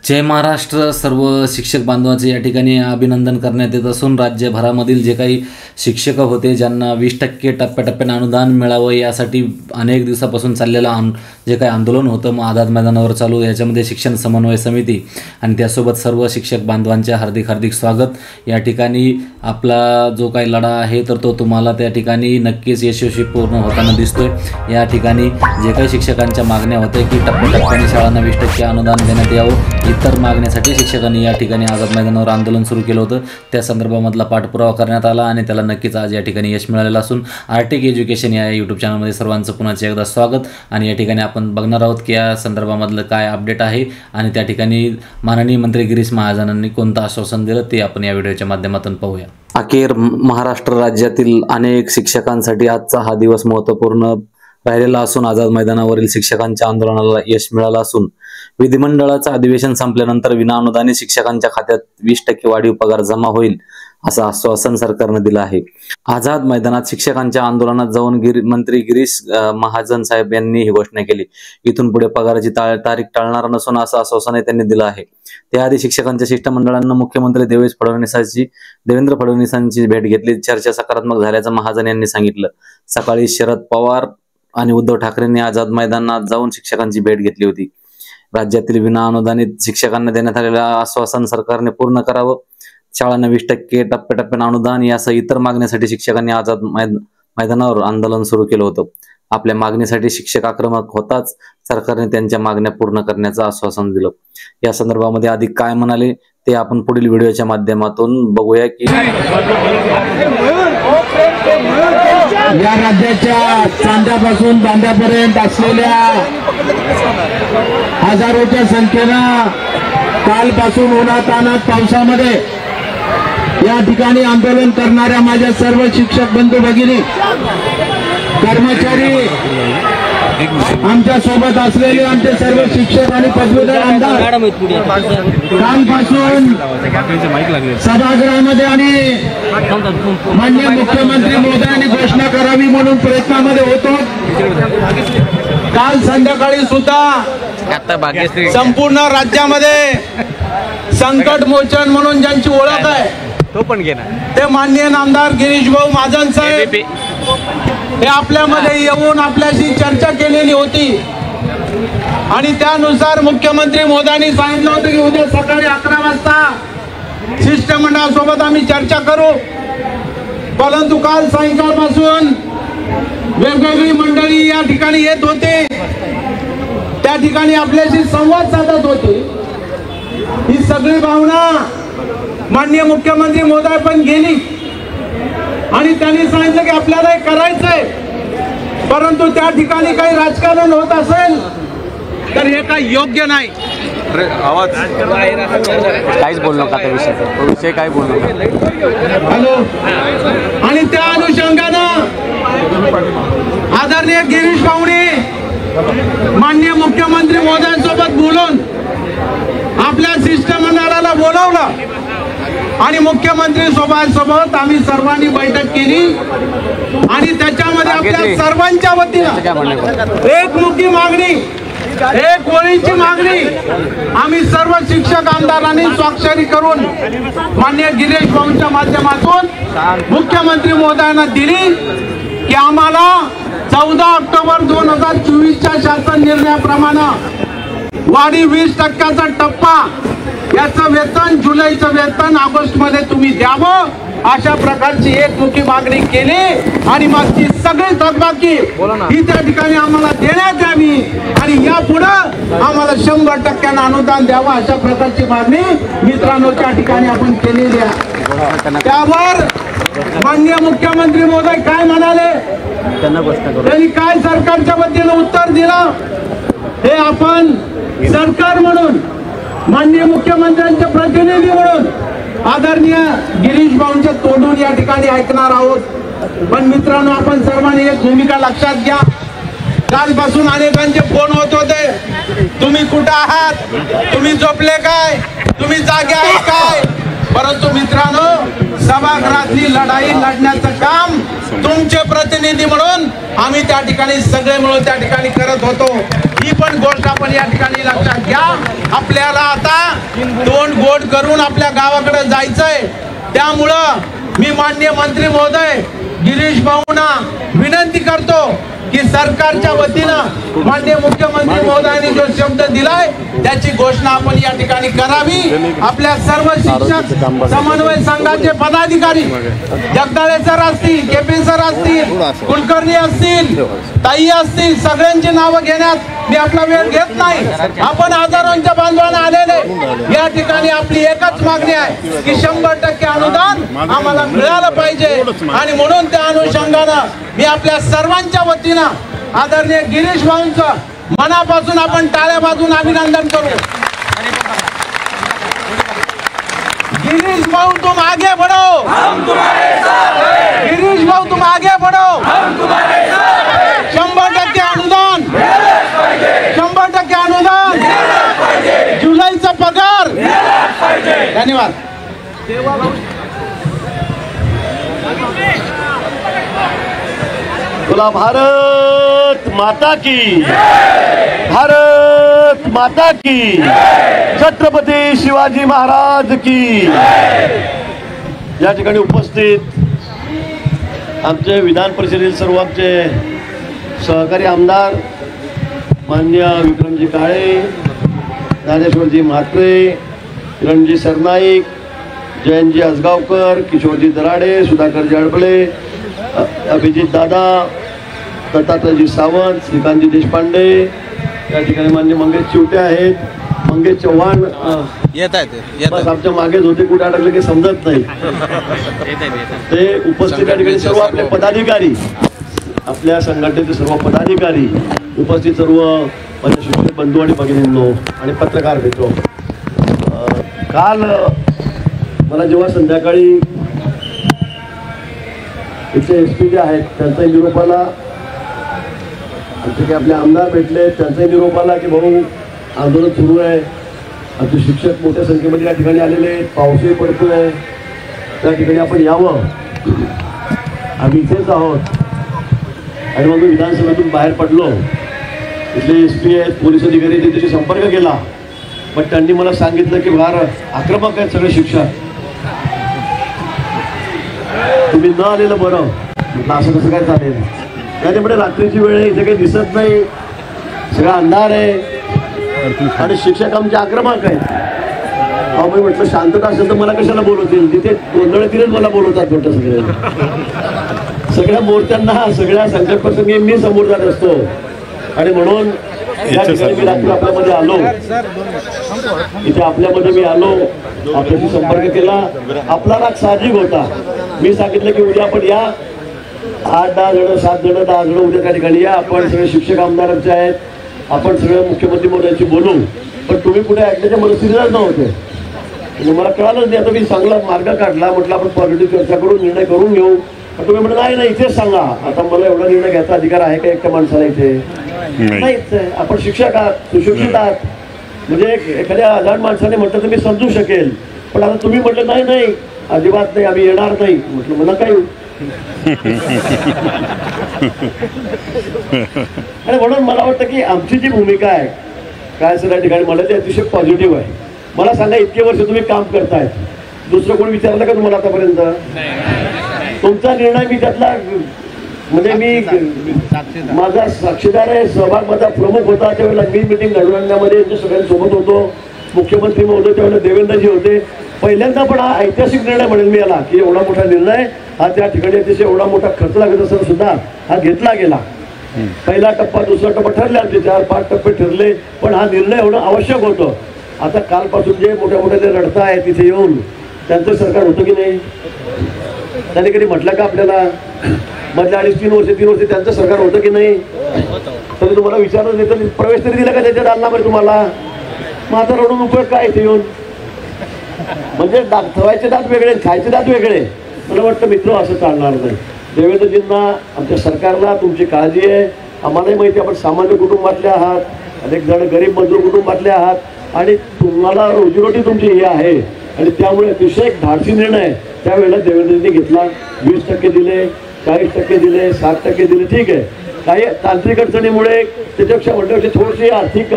जय महाराष्ट्र. सर्व शिक्षक बांधवांचे या ठिकाणी अभिनंदन करण्यात येत असून राज्यभरामधील जे काही शिक्षक होते ज्यांना 20% टप्प्याटप्प्याने अनुदान मिळावं यासाठी अनेक दिवसापासून चाललेलं जे काही आंदोलन होतं मग आझाद मैदानावर चालू, याच्यामध्ये शिक्षण समन्वय समिती आणि त्यासोबत सर्व शिक्षक बांधवांचे हार्दिक हार्दिक स्वागत. या ठिकाणी आपला जो काही लढा आहे तर तो तुम्हाला त्या ठिकाणी नक्कीच यशस्वी पूर्ण होताना दिसतोय. या ठिकाणी जे काही शिक्षकांच्या मागण्या होत्या की टप्प्याटप्प्याने शाळांना 20% अनुदान देण्यात यावं, इतर मागण्यासाठी शिक्षकांनी या ठिकाणी आझाद मैदानावर आंदोलन सुरू केलं होतं. त्या संदर्भामधला पाठपुरावा करण्यात आला आणि त्याला नक्कीच आज या ठिकाणी यश मिळालेलं असून आर्टिक एज्युकेशन या यूट्यूब चॅनलमध्ये सर्वांचं पुन्हा एकदा स्वागत. आणि या ठिकाणी आपण बघणार आहोत की या संदर्भामधलं काय अपडेट आहे आणि त्या ठिकाणी माननीय मंत्री गिरीश महाजनांनी कोणतं आश्वासन दिलं ते आपण या व्हिडिओच्या माध्यमातून पाहूया. अखेर महाराष्ट्र राज्यातील अनेक शिक्षकांसाठी आजचा हा दिवस महत्त्वपूर्ण राहिलेला असून आझाद मैदानावरील शिक्षकांच्या आंदोलनाला यश मिळालं असून विधिमंडळाचं अधिवेशन संपल्यानंतर विनाअनुदानित शिक्षकांच्या खात्यात 20% वाढीव पगार जमा होईल असं आश्वासन सरकारने दिलं आहे. आझाद मैदानात शिक्षकांच्या आंदोलनात जाऊन मंत्री गिरीश महाजन साहेब यांनी ही घोषणा केली. इथून पुढे पगाराची तारीख टाळणार नसून असं आश्वासन त्यांनी दिलं आहे. त्याआधी शिक्षकांच्या शिष्टमंडळानं मुख्यमंत्री देवेंद्र फडणवीसांची भेट घेतली. चर्चा सकारात्मक झाल्याचं महाजन यांनी सांगितलं. सकाळी शरद पवार आणि उद्धव ठाकरेंनी आझाद मैदानात जाऊन शिक्षकांची भेट घेतली होती. राज्यातील विनाअनुदानित शिक्षकांना देण्यात आलेलं आश्वासन सरकारने पूर्ण करावं, शाळांना 20% टप्प्याटप्प्याने अनुदान यासह इतर मागण्यासाठी शिक्षकांनी आझाद मैदानावर आंदोलन सुरू केलं होतं. आपल्या मागणीसाठी शिक्षक आक्रमक होताच सरकारने त्यांच्या मागण्या पूर्ण करण्याचं आश्वासन दिलं. या संदर्भामध्ये अधिक काय म्हणाले ते आपण पुढील व्हिडिओच्या माध्यमातून बघूया की या राज्याच्या चांद्यापासून बांद्यापर्यंत असलेल्या हजारोच्या संख्येनं कालपासून उन्हातान्हात पावसामध्ये या ठिकाणी आंदोलन करणाऱ्या माझ्या सर्व शिक्षक बंधू भगिनी, कर्मचारी, आमच्या सोबत असलेले आमचे सर्व शिक्षक आणि पदवीधर आमदार कालपासून सभागृहामध्ये आणि माननीय मुख्यमंत्री महोदयांनी घोषणा करावी म्हणून प्रयत्नामध्ये होतो. काल संध्याकाळी सुद्धा संपूर्ण राज्यामध्ये संकट मोचन म्हणून ज्यांची ओळख आहे तो पण घेणार ते माननीय नामदार गिरीश भाऊ महाजन साहेब हे आपल्यामध्ये येऊन आपल्याशी चर्चा केलेली होती आणि त्यानुसार मुख्यमंत्री महोदयांनी सांगितलं होतं की उद्या सकाळी 11 वाजता शिष्टमंडळासोबत आम्ही चर्चा करू. परंतु काल सायंकाळपासून वेगवेगळी मंडळी या ठिकाणी येत होते, त्या ठिकाणी आपल्याशी संवाद साधत होते. ही सगळी भावना माननीय मुख्यमंत्री महोदय पण गेली आणि त्यांनी सांगितलं की आपल्याला हे करायचंय, परंतु त्या ठिकाणी काही राजकारण होत असेल तर हे काही योग्य नाही. आवाज काहीच बोलू नका त्या विषय काय बोलू नका. हॅलो. आणि त्या अनुषंगानं आदरणीय गिरीश भाऊनी माननीय मुख्यमंत्री महोदयांसोबत बोलून आपल्या शिष्टमंडळाला बोलावलं आणि मुख्यमंत्री सोबत आम्ही सर्वांनी बैठक केली आणि त्याच्यामध्ये आपल्या सर्वांच्या वतीनं एकमुखी मागणी, एक ओळीची मागणी आम्ही सर्व शिक्षक आमदारांनी स्वाक्षरी करून माननीय गिरीश भाऊंच्या माध्यमातून मुख्यमंत्री महोदयांना दिली की आम्हाला 14 ऑक्टोबर 2024च्या शासन निर्णयाप्रमाणे वाढीव 20% टप्पा याचं वेतन, जुलैचं वेतन ऑगस्ट मध्ये तुम्ही द्यावं, अशा प्रकारची एकमुखी मागणी केली आणि मग ती सगळी थकबाकी ही त्या ठिकाणी आम्हाला देण्यात यावी आणि यापुढे आम्हाला 100% अनुदान द्यावं अशा प्रकारची मागणी मित्रांनो त्या ठिकाणी आपण केलेली आहे. त्यावर माननीय मुख्यमंत्री महोदय काय म्हणाले, त्यांनी काय सरकारच्या वतीनं उत्तर दिलं हे आपण सरकार म्हणून, माननीय मुख्यमंत्र्यांचे प्रतिनिधी म्हणून आदरणीय गिरीश भाऊंच्या तोंडून या ठिकाणी ऐकणार आहोत. पण मित्रांनो, आपण सर्वांनी एक भूमिका लक्षात घ्या. कालपासून अनेकांचे फोन होत होते, तुम्ही कुठं आहात, तुम्ही झोपले काय, तुम्ही जागे आहे काय. परंतु मित्रांनो, सभागृहातली लढाई लढण्याचं काम तुमचे प्रतिनिधी म्हणून आम्ही त्या ठिकाणी सगळे मिळून त्या ठिकाणी करत होतो। ही पण गोष्ट आपण या ठिकाणी लक्षात घ्या। आपल्याला आता तोंड गोड करून आपल्या गावाकडे जायचंय। त्यामुळं मी माननीय मंत्री महोदय गिरीश भाऊंना विनंती करतो की सरकारच्या वतीनं माननीय मुख्यमंत्री महोदयांनी जो शब्द दिलाय त्याची घोषणा आपण या ठिकाणी करावी। आपल्या सर्व शिक्षक समन्वय संघाचे पदाधिकारी जगदाळे सर असतील, केपी सर असतील, कुलकर्णी असतील, ताई असतील, सगळ्यांची नावं घेण्यात मी आपला वेळ घेत नाही। आपण हजारोंच्या बांधवांना आलेले या ठिकाणी आपली एकच मागणी आहे की 100% अनुदान आम्हाला मिळालं पाहिजे आणि म्हणून त्या अनुषंगानं मी आपल्या सर्वांच्या वतीनं आदरणीय गिरीश भाऊंचं मनापासून आपण टाळ्या वाजवून अभिनंदन करू। गिरीश भाऊ तुम आगे बढ़ो, हम तुम्हारे साथ हैं। गिरीश भाऊ तुम आगे बढ़ो, हम तुम्हारे साथ हैं। 100% अनुदान, 100% अनुदान, जुलैचा पगार। धन्यवाद। बोला भारत माता की, भारत माता की, छत्रपती शिवाजी महाराज की। या ठिकाणी उपस्थित आमचे विधान परिषदेतील सर्व आमचे सहकारी आमदार माननीय विक्रमजी काळे, ज्ञानेश्वरजी म्हात्रे, किरणजी सरनाईक, जयंतजी आसगावकर, किशोरजी दराडे, सुधाकरजी अडबळे, अभिजित दादा, दत्तात्रयजी सावंत, श्रीकांतजी देशपांडे, या ठिकाणी मान्य मंगेश चिवटे आहेत, मंगेश चव्हाण येत आहेत, बस आमच्या मागेच होते, कुठे अडकले की समजत नाही। ते उपस्थित या ठिकाणी सर्व आपले पदाधिकारी, आपल्या संघटनेचे सर्व पदाधिकारी, उपस्थित सर्व माझे शिक्षक बंधू आणि भगिनींनो आणि पत्रकार मित्र, काल मला जेव्हा संध्याकाळी इथे SP जे आहेत त्यांचाही निरोप आला, आमचे काही आपले आमदार भेटले त्यांचाही निरोप आला की भाऊ आंदोलन सुरू आहे, आमचे शिक्षक मोठ्या संख्येमध्ये या ठिकाणी आलेले आहेत, पाऊसही पडतोय, त्या ठिकाणी आपण यावं, आम्ही इथेच आहोत। आणि मग मी विधानसभेतून बाहेर पडलो, इथले SP आहेत, पोलीस अधिकारी त्यांच्याशी संपर्क केला, पण त्यांनी मला सांगितलं की फार आक्रमक आहेत सगळे शिक्षक, तुम्ही न आलेलं बरं। म्हटलं असं कसं काय चालेल, त्याच्यामुळे रात्रीची वेळ आहे, इथे काही दिसत नाही, सगळा अंधार आहे आणि शिक्षक आमचे आक्रमक आहेत। अहो मी म्हटलं शांतता असेल तर मला कशाला बोलवतील, तिथे गोंधळतीलच मला बोलवतात म्हटलं। सगळ्या मोर्चांना, सगळ्या संकट प्रसंगी मी समोर जात असतो आणि म्हणून या ठिकाणी मी रात्री आपल्यामध्ये आलो, इथे आपल्यामध्ये मी आलो, आपल्याशी संपर्क केला, आपला राग साहजिक होता। मी सांगितलं की उद्या आपण या 8-10 जण, 7 जण, 10 जण उद्या त्या ठिकाणी या, आपण सगळे शिक्षक आमदारांचे आहेत, आपण सगळं मुख्यमंत्री महोदयांशी बोलू, पण तुम्ही कुठे ऐकण्याच्या मनस्थितीलाच नव्हते। मला कळालंच नाही। आता मी चांगला मार्ग काढला, म्हटलं आपण पॉझिटिव्ह चर्चा करून निर्णय करून घेऊ, पण तुम्ही म्हणलं नाही इथेच सांगा। आता मला एवढा निर्णय घ्यायचा अधिकार आहे का एकट्या माणसाला इथे? नाहीच। आपण शिक्षक आहात, सुशिक्षित आहात, म्हणजे एखाद्या अजाण माणसाने म्हटलं तर मी समजू शकेल, पण आता तुम्ही म्हटलं नाही नाही अजिबात नाही, आम्ही येणार नाही, म्हटलं मला काय। आणि म्हणून मला वाटतं की आमची जी भूमिका आहे काय सगळ्या ठिकाणी मला ते अतिशय पॉझिटिव्ह आहे। मला सांगा, इतके वर्ष तुम्ही काम करतायत, दुसरं कोणी विचारलं का तुम्हाला आतापर्यंत? तुमचा निर्णय मी त्यातला म्हणजे मी माझा साक्षीदार आहे, सहभाग माझा प्रमुख होता। त्यावेळेला मी मिटिंग घडवण्यामध्ये सगळ्यांसोबत होतो, मुख्यमंत्री महोदय त्यावेळेला देवेंद्रजी होते। पहिल्यांदा पण हा ऐतिहासिक निर्णय म्हणेल मी याला की एवढा मोठा निर्णय हा त्या ठिकाणी अतिशय एवढा मोठा खर्च लागत असताना सुद्धा हा घेतला गेला। पहिला टप्पा, दुसरा टप्पा ठरले, आमचे 4-5 टप्पे ठरले, पण हा निर्णय होणं आवश्यक होतं। आता कालपासून जे मोठ्या मोठ्या जे रडताय तिथे येऊन त्यांचं सरकार होतं की नाही? त्यांनी कधी म्हटलं का आपल्याला मधल्या 2.5-3 वर्ष त्यांचं सरकार होतं की नाही? तरी तुम्हाला विचारलं नाही तर प्रवेश तरी दिला का त्याच्या दालनामध्ये तुम्हाला? मग आता रडून उपयोग काय इथे येऊन? म्हणजे ठेवायचे दात वेगळे, खायचे दात वेगळे। मला वाटतं मित्र असं चालणार नाही। देवेंद्रजींना, आमच्या सरकारला तुमची काळजी आहे, आम्हालाही माहिती आपण सामान्य कुटुंबातले आहात, अनेक जण गरीब मजदूर कुटुंबातले आहात आणि तुम्हाला रोजीरोटी तुमची ही आहे आणि त्यामुळे अतिशय धाडसी निर्णय त्यावेळेला देवेंद्रजींनी घेतला। 20% दिले, 40% दिले, 60% दिले, ठीक आहे, काही तांत्रिक अडचणीमुळे त्याच्यापेक्षा मोठ्यापेक्षा थोडीशी आर्थिक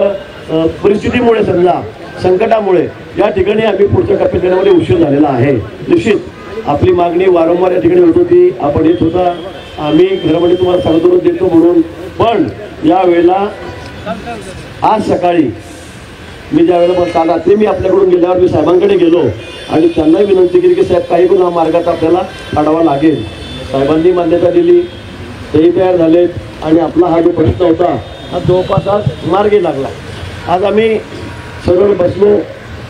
परिस्थितीमुळे समजा संकटामुळे या ठिकाणी आम्ही पुढच्या टप्प्यात येण्यामध्ये उशीर झालेला आहे. निश्चित आपली मागणी वारंवार या ठिकाणी होत होती, आपण येत होता, आम्ही घरामध्ये तुम्हाला सांगतो देतो म्हणून. पण यावेळेला आज सकाळी मी ज्यावेळेला काल रात्री मी आपल्याकडून गेल्यावर मी साहेबांकडे गेलो आणि त्यांनाही विनंती केली की साहेब काही गुन्हा मार्गाचा आपल्याला काढावा लागेल. साहेबांनी मान्यता दिली, तेही तयार झालेत आणि आपला हा जो प्रश्न होता हा जवळपास आज मार्गी लागला. आज आम्ही सर्व बसलो,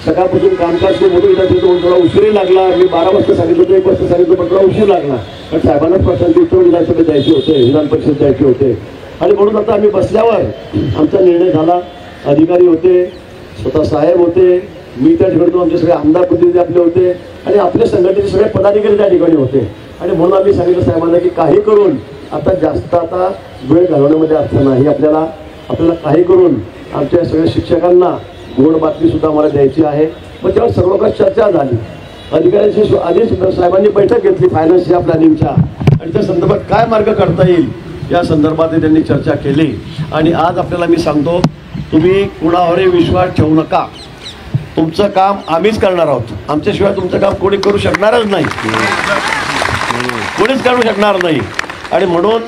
सकाळपासून कामकाज सुरू होतं, विधानसभेत थोडा उशीरही लागला. मी 12 वाजता सांगितलं होतं, 1 वाजता सांगितलं, पण थोडा उशीर लागला कारण साहेबांनाच प्रशांती उत्तर विधानसभेत द्यायचे होते, विधान परिषद द्यायचे होते. आणि म्हणून आता आम्ही बसल्यावर आमचा निर्णय झाला. अधिकारी होते, स्वतः साहेब होते, मी त्या ठिकाणी, आमचे सगळे आमदार प्रतिनिधी आपले होते आणि आपल्या संघटनेचे सगळे पदाधिकारी त्या ठिकाणी होते. आणि म्हणून आम्ही सांगितलं साहेबांना की काही करून आता जास्त वेळ घालवण्यामध्ये अर्थ नाही, आपल्याला काही करून आमच्या सगळ्या शिक्षकांना गोड बातमी सुद्धा आम्हाला द्यायची आहे. मग तेव्हा सर्व काही चर्चा झाली. अधिकाऱ्यांशी आधीच साहेबांनी बैठक घेतली फायनान्सच्या प्लॅनिंगच्या आणि त्या संदर्भात काय मार्ग काढता येईल या संदर्भात त्यांनी चर्चा केली. आणि आज आपल्याला मी सांगतो, तुम्ही कुणावरही विश्वास ठेवू नका. तुमचं काम आम्हीच करणार आहोत, आमच्याशिवाय तुमचं काम कोणी करू शकणारच नाही, कोणीच करू शकणार नाही. आणि म्हणून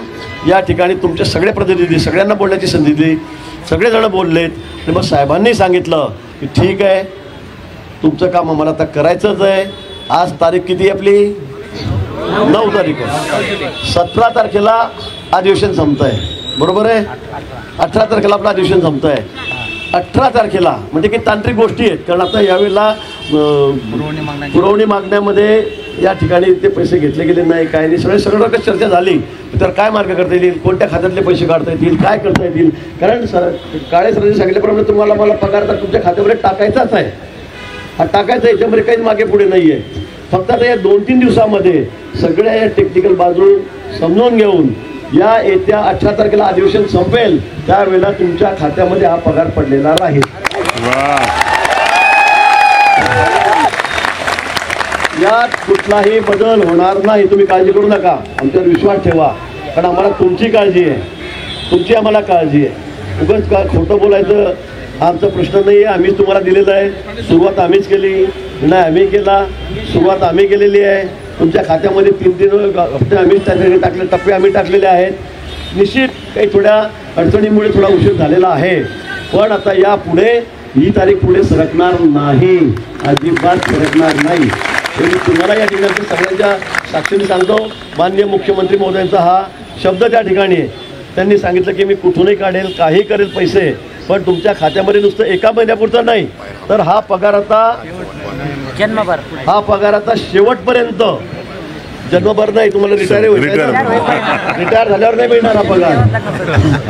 या ठिकाणी तुमचे सगळे प्रतिनिधी, सगळ्यांना बोलण्याची संधी दिली, सगळेजण बोललेत. आणि मग साहेबांनी सांगितलं की ठीक आहे, तुमचं काम आम्हाला आता करायचंच आहे. आज तारीख किती आपली? 9 तारीख आहे. 17 तारखेला अधिवेशन संपत आहे, बरोबर आहे. 18 तारखेला आपलं अधिवेशन संपत आहे. 18 तारखेला म्हणजे की तांत्रिक गोष्टी आहेत, कारण आता यावेळेला पुरवणी मागण्यामध्ये या ठिकाणी ते पैसे घेतले गेले नाही, काय नाही, सगळं चर्चा झाली. तर काय मार्ग करता येईल, कोणत्या खात्यातले पैसे काढता येतील, काय करता येतील. कारण काळे सरांनी सांगितल्याप्रमाणे तुम्हाला मला पगार तर तुमच्या खात्यामध्ये टाकायचाच आहे. हा टाकायचा, याच्यामध्ये काहीच मागे पुढे नाही आहे. फक्त आता या 2-3 दिवसामध्ये सगळ्या या टेक्निकल बाजू समजून घेऊन या येत्या 18 तारखेला अधिवेशन संपेल त्यावेळेला तुमच्या खात्यामध्ये हा पगार पडलेला राहील. यात कुठलाही बदल होणार नाही, तुम्ही काळजी करू नका, आमच्यावर विश्वास ठेवा. कारण आम्हाला तुमची काळजी आहे, तुमची आम्हाला काळजी आहे. उगाच का खोटं बोलायचं आमचा प्रश्न नाही आहे. आम्हीच तुम्हाला दिलेलं आहे, सुरुवात आम्हीच केली, निर्णय आम्ही केला, सुरुवात आम्ही केलेली आहे. तुमच्या खात्यामध्ये 3-3 हप्ते आम्हीच टाकले, टप्पे आम्ही टाकलेले आहेत. निश्चित काही थोड्या अडचणीमुळे थोडा उशीर झालेला आहे, पण आता यापुढे ही तारीख पुढे सरकणार नाही, अजिबात सरकणार नाही. मी तुम्हाला या ठिकाणी सगळ्यांच्या साक्षीने सांगतो, माननीय मुख्यमंत्री महोदयांचा हा शब्द त्या ठिकाणी आहे. त्यांनी सांगितलं की मी कुठूनही काढेल, काही करेल पैसे, पण तुमच्या खात्यामध्ये नुसतं 1 महिन्यापुरतं नाही, तर हा पगार आता शेवटपर्यंत, जन्मभर नाही, तुम्हाला रिटायर झाल्यावर नाही मिळणार हा पगार.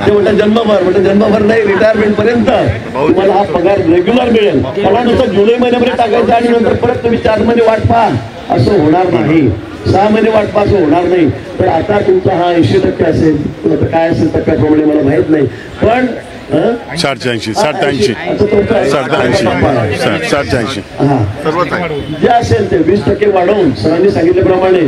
ते म्हणतात जन्मभर नाही, रिटायरमेंट पर्यंत तुम्हाला हा पगार रेग्युलर मिळेल. मला नुसतं जुलै महिन्यामध्ये टाकायचं आणि नंतर परत तुम्ही 4 महिने वाट पहा, असं होणार नाही. 6 महिने वाट पहा, असं होणार नाही. तर आता तुमचा हा 80% असेल, काय असेल टक्क्याप्रमाणे मला माहीत नाही, पण 87 जे असेल ते 20% वाढवून सरांनी सांगितल्याप्रमाणे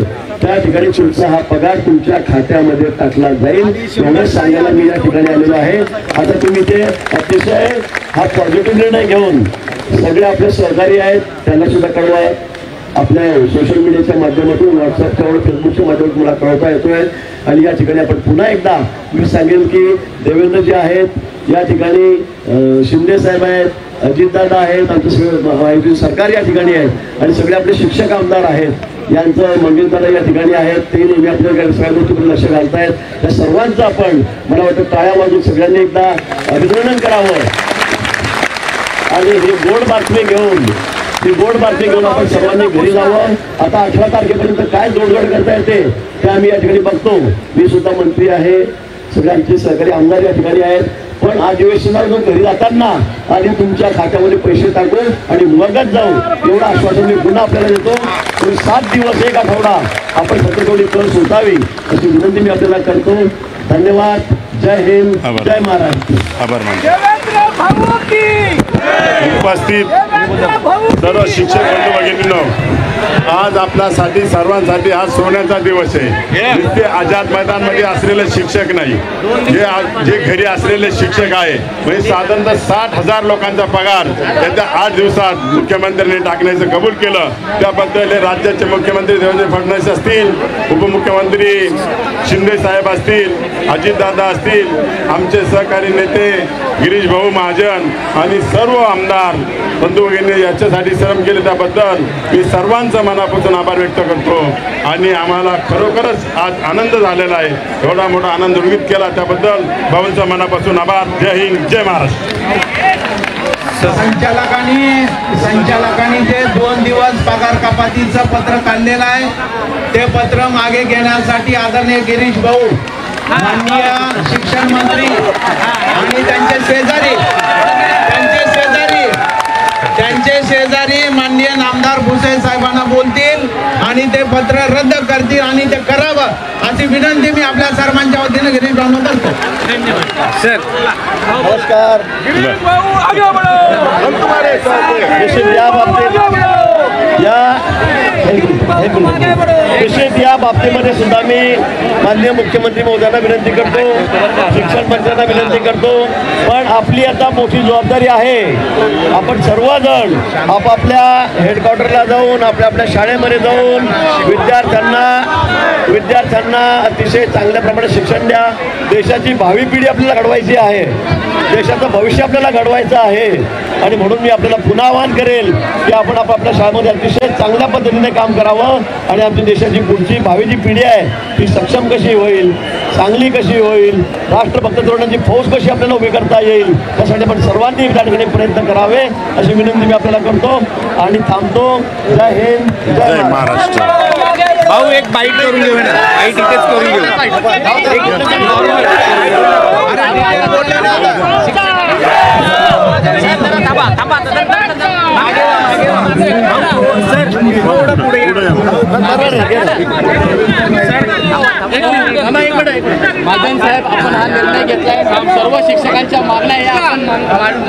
त्या ठिकाणी तुमचा हा पगार तुमच्या खात्यामध्ये टाकला जाईल, एवढंच सांगायला मी या ठिकाणी आलेलो आहे. आता तुम्ही ते अतिशय हा पॉझिटिव्ह निर्णय घेऊन सगळे आपले सहकारी आहेत त्यांना सुद्धा कळवा. आपल्या सोशल मीडियाच्या माध्यमातून, व्हॉट्सअपच्या फेसबुकच्या माध्यमातून मला कळवता येतोय. आणि या ठिकाणी आपण पुन्हा एकदा मी सांगेन की देवेंद्रजी आहेत या ठिकाणी, शिंदे साहेब आहेत, अजितदादा आहेत, आमचे सगळे सरकार या ठिकाणी आहेत आणि सगळे आपले शिक्षक आमदार आहेत, यांचं मंगेशदादा या ठिकाणी आहेत, ते नेहमी आपल्या सगळ्या गोष्टीकडे लक्ष घालतायत. त्या सर्वांचं आपण मला वाटतं टाळ्या वाजून सगळ्यांनी एकदा अभिनंदन करावं आणि ही गोड बातमी घेऊन आपण सर्वांनी घरी जावं. आता 18 तारखेपर्यंत काय जोडगड करता येते ते आम्ही या ठिकाणी बघतो. मी सुद्धा मंत्री आहे, सगळे आमचे सहकारी आमदार या ठिकाणी आहेत, पण अधिवेशनाला घरी जाताना आधी तुमच्या खात्यामध्ये पैसे टाकून आणि मगच जाऊ एवढं आश्वासन मी पुन्हा आपल्याला देतो. 7 दिवस 1 आठवडा आपण फक्त थोडी कर सुटावी अशी विनंती मी आपल्याला करतो. धन्यवाद. जय हिंद, जय महाराष्ट्र. आभार. उपस्थित सर्व शिक्षक बंधू भगिनींनो, आज आपल्यासाठी सर्वांसाठी आज सोन्याचा दिवस आहे. नुसते आझाद मैदानमध्ये असलेले शिक्षक नाही, जे घरी असलेले शिक्षक आहे, म्हणजे साधारणतः 60,000 लोकांचा पगार येत्या 8 दिवसात मुख्यमंत्र्यांनी टाकण्याचं कबूल केलं. त्याबद्दल राज्याचे मुख्यमंत्री देवेंद्र फडणवीस असतील, उपमुख्यमंत्री शिंदे साहेब असतील, अजितदादा असतील, आमचे सहकारी नेते गिरीश भाऊ महाजन आणि सर्व आमदार बंधू भगिनी याच्यासाठी श्रम केले, त्याबद्दल मी सर्वांचा मनापासून आभार व्यक्त करतो. आणि आम्हाला खरोखरच आज आनंद झालेला आहे. एवढा मोठा आनंद उर्गित केला त्याबद्दल भाऊंचा मनापासून आभार. जय हिंद, जय महाराष्ट्र. संचालकांनी जे 2 दिवस पगार कपातीचं पत्र काढलेलं आहे, ते पत्र मागे घेण्यासाठी आदरणीय गिरीश भाऊ, माननीय शिक्षण मंत्री आणि त्यांचे शेजारी माननीय नामदार भुसे साहेबांना बोलतील आणि ते पत्र रद्द करतील आणि ते करावं अशी विनंती मी आपल्या सर्वांच्या वतीने गिरीश भाऊंना करतो. सर नमस्कार. निश्चित या बाबतीमध्ये सुद्धा मी माननीय मुख्यमंत्री महोदयांना विनंती करतो, शिक्षण मंत्र्यांना विनंती करतो, पण आपली आता मोठी जबाबदारी आहे. आपण सर्वजण आपापल्या हेडक्वार्टरला जाऊन आपल्या शाळेमध्ये जाऊन विद्यार्थ्यांना अतिशय चांगल्या प्रमाणे शिक्षण द्या. देशाची भावी पिढी आपल्याला घडवायची आहे, देशाचं भविष्य आपल्याला घडवायचं आहे. आणि म्हणून मी आपल्याला पुन्हा आवाहन करेल की आपण आपापल्या शाळेमध्ये अतिशय चांगल्या पद्धतीने काम करावं आणि आमच्या देशाची पुढची भावी जी पिढी आहे ती सक्षम कशी होईल, चांगली कशी होईल, राष्ट्रभक्त तरुणांची फौज कशी आपल्याला उभी करता येईल, त्यासाठी आपण सर्वांनी त्या ठिकाणी प्रयत्न करावे अशी विनंती मी आपल्याला करतो आणि थांबतो. जय हिंद, जय महाराष्ट्र. भाऊ एक बाईट करून घेऊ ना, बाईट इथेच करून घेऊ. महाजन साहेब, आपण हा निर्णय घेतलाय, सर्व शिक्षकांच्या मागण्या आपण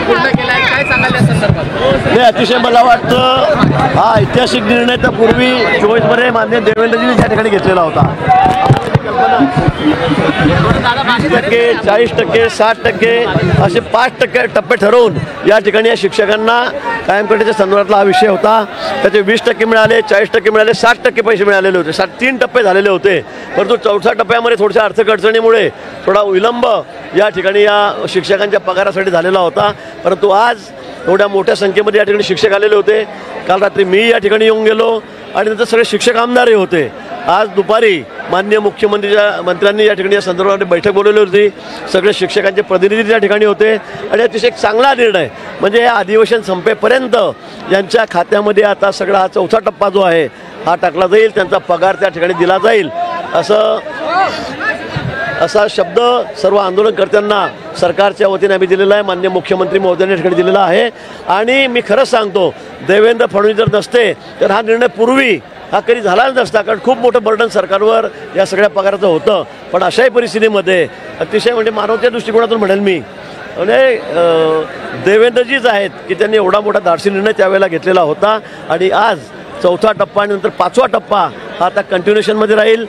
पूर्ण केल्या आहे, काय सांगाल या संदर्भात? हे अतिशय मला वाटतं हा ऐतिहासिक निर्णय तर पूर्वी 24 माननीय देवेंद्रजींनी त्या ठिकाणी घेतलेला होता. 30%, 40%, 60% असे 5% टप्पे ठरवून या ठिकाणी या शिक्षकांना कायम करण्याच्या संदर्भातला हा विषय होता. त्याचे 20% मिळाले, 40% मिळाले, 60% पैसे मिळालेले होते. 3 टप्पे झालेले होते. परंतु 4थ्या टप्प्यामध्ये थोड्याशा आर्थिक अडचणीमुळे थोडा विलंब या ठिकाणी या शिक्षकांच्या पगारासाठी झालेला होता. परंतु आज एवढ्या मोठ्या संख्येमध्ये या ठिकाणी शिक्षक आलेले होते. काल रात्री मी या ठिकाणी येऊन गेलो आणि नंतर सगळे शिक्षक आमदारही होते. आज दुपारी माननीय मंत्र्यांनी या ठिकाणी या संदर्भात बैठक बोलवली होती. सगळे शिक्षकांचे प्रतिनिधी त्या ठिकाणी होते आणि अतिशय एक चांगला निर्णय म्हणजे या अधिवेशन संपेपर्यंत यांच्या खात्यामध्ये आता सगळा हा 4था टप्पा जो आहे हा टाकला जाईल, त्यांचा पगार त्या ठिकाणी दिला जाईल असा शब्द सर्व आंदोलनकर्त्यांना सरकारच्या वतीने आम्ही दिलेला आहे. माननीय मुख्यमंत्री महोदयांनी या ठिकाणी दिलेला आहे. आणि मी खरंच सांगतो, देवेंद्र फडणवीस जर नसते तर हा निर्णय पूर्वी हा कधी झालाच नसता, कारण खूप मोठं बर्डन सरकारवर या सगळ्या पगाराचं होतं. पण अशाही परिस्थितीमध्ये अतिशय म्हणजे मानवतेच्या दृष्टिकोनातून म्हणेल मी, म्हणजे देवेंद्रजीच आहेत की त्यांनी एवढा मोठा धाडसी निर्णय त्यावेळेला घेतलेला होता. आणि आज 4था टप्पा आणि नंतर 5वा टप्पा हा आता कंटिन्युएशनमध्ये राहील.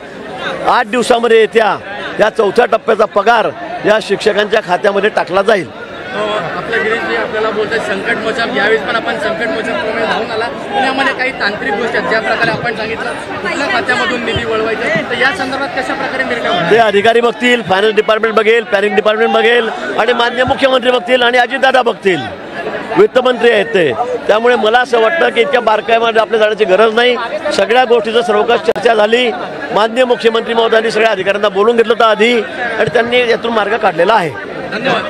8 दिवसामध्ये येत्या या 4थ्या टप्प्याचा पगार या शिक्षकांच्या खात्यामध्ये टाकला जाईल. आपल्या गिरीशजी आपल्याला बोलतात संकट मोचक, यावेळेस पण आपण संकट मोचक प्रमाणे धावून आला. पुण्यामध्ये काही तांत्रिक गोष्टी आहेत, ज्या प्रकारे आपण सांगितलं कुठल्या खात्यामधून निधी वळवायचा, तर या संदर्भात कशा प्रकारे निर्णय होणार? ते अधिकारी बघतील, फायनान्स डिपार्टमेंट बघेल, प्लॅनिंग डिपार्टमेंट बघेल आणि माननीय मुख्यमंत्री बघतील आणि अजितदादा बघतील, वित्तमंत्री आहेत ते. त्यामुळे मला असं वाटतं की इतक्या बारकाईमध्ये आपल्या जाण्याची गरज नाही. सगळ्या गोष्टीचं सर्वकाश चर्चा झाली. माननीय मुख्यमंत्री महोदयांनी सगळ्या अधिकाऱ्यांना बोलून घेतलं होतं आधी आणि त्यांनी यातून मार्ग काढलेला आहे. धन्यवाद.